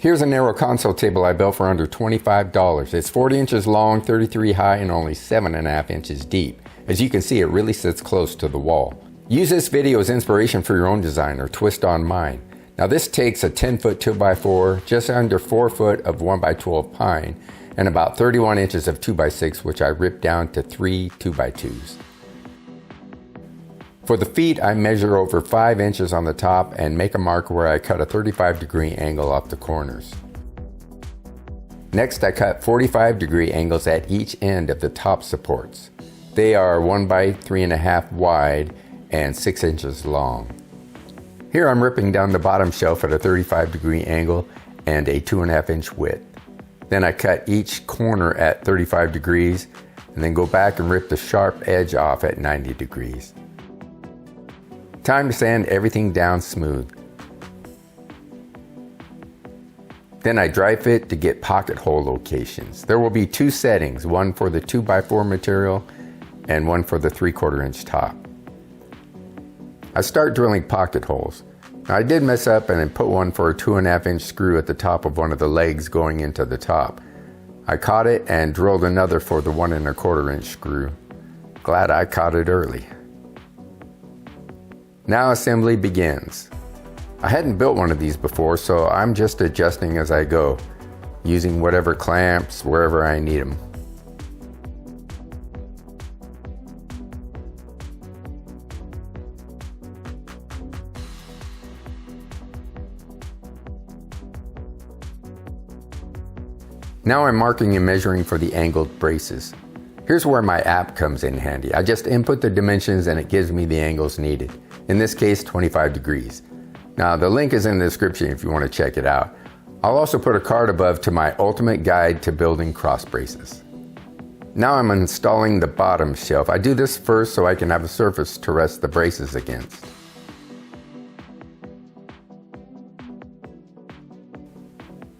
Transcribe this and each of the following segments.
Here's a narrow console table I built for under $25. It's 40 inches long, 33 high, and only 7.5 inches deep. As you can see, it really sits close to the wall. Use this video as inspiration for your own design or twist on mine. Now this takes a 10-foot 2x4, just under 4 foot of 1x12 pine, and about 31 inches of 2x6, which I ripped down to 3 2x2s. For the feet, I measure over 5 inches on the top and make a mark where I cut a 35-degree angle off the corners. Next, I cut 45-degree angles at each end of the top supports. They are 1 by 3.5 wide and 6 inches long. Here I'm ripping down the bottom shelf at a 35-degree angle and a 2.5 inch width. Then I cut each corner at 35 degrees and then go back and rip the sharp edge off at 90 degrees. Time to sand everything down smooth. Then I dry fit to get pocket hole locations. There will be 2 settings, one for the 2x4 material and one for the 3/4 inch top. I start drilling pocket holes. Now I did mess up and put one for a 2.5 inch screw at the top of one of the legs going into the top. I caught it and drilled another for the 1 1/4 inch screw. Glad I caught it early. Now assembly begins. I hadn't built one of these before, so I'm just adjusting as I go, using whatever clamps wherever I need them. Now I'm marking and measuring for the angled braces. Here's where my app comes in handy. I just input the dimensions and it gives me the angles needed. In this case, 25 degrees. Now the link is in the description if you want to check it out. I'll also put a card above to my ultimate guide to building cross braces. Now I'm installing the bottom shelf. I do this first so I can have a surface to rest the braces against.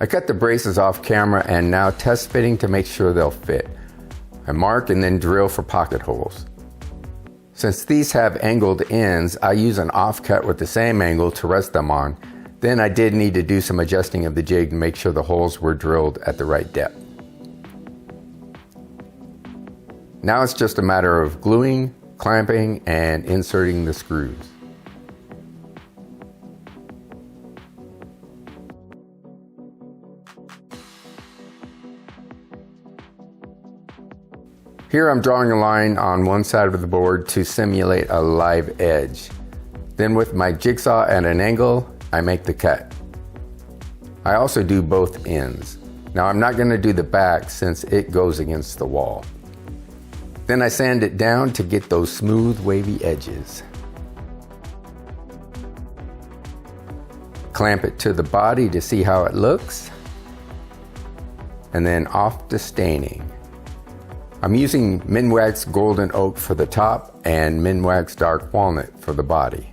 I cut the braces off camera and now test fitting to make sure they'll fit. I mark and then drill for pocket holes. Since these have angled ends, I use an offcut with the same angle to rest them on. Then I did need to do some adjusting of the jig to make sure the holes were drilled at the right depth. Now it's just a matter of gluing, clamping, and inserting the screws. Here I'm drawing a line on one side of the board to simulate a live edge. Then with my jigsaw at an angle, I make the cut. I also do both ends. Now I'm not going to do the back since it goes against the wall. Then I sand it down to get those smooth, wavy edges. Clamp it to the body to see how it looks. And then off to staining. I'm using Minwax Golden Oak for the top and Minwax Dark Walnut for the body.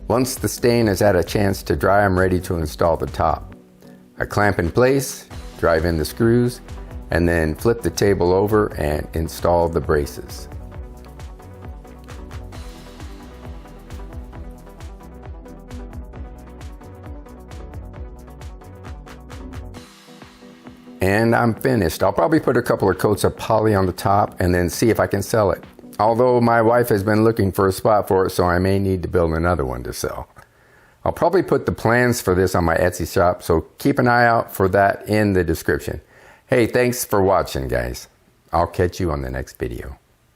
Once the stain has had a chance to dry, I'm ready to install the top. I clamp in place, drive in the screws, and then flip the table over and install the braces. And I'm finished. I'll probably put a couple of coats of poly on the top and then see if I can sell it. Although my wife has been looking for a spot for it, so I may need to build another one to sell. I'll probably put the plans for this on my Etsy shop, so keep an eye out for that in the description. Hey, thanks for watching, guys. I'll catch you on the next video.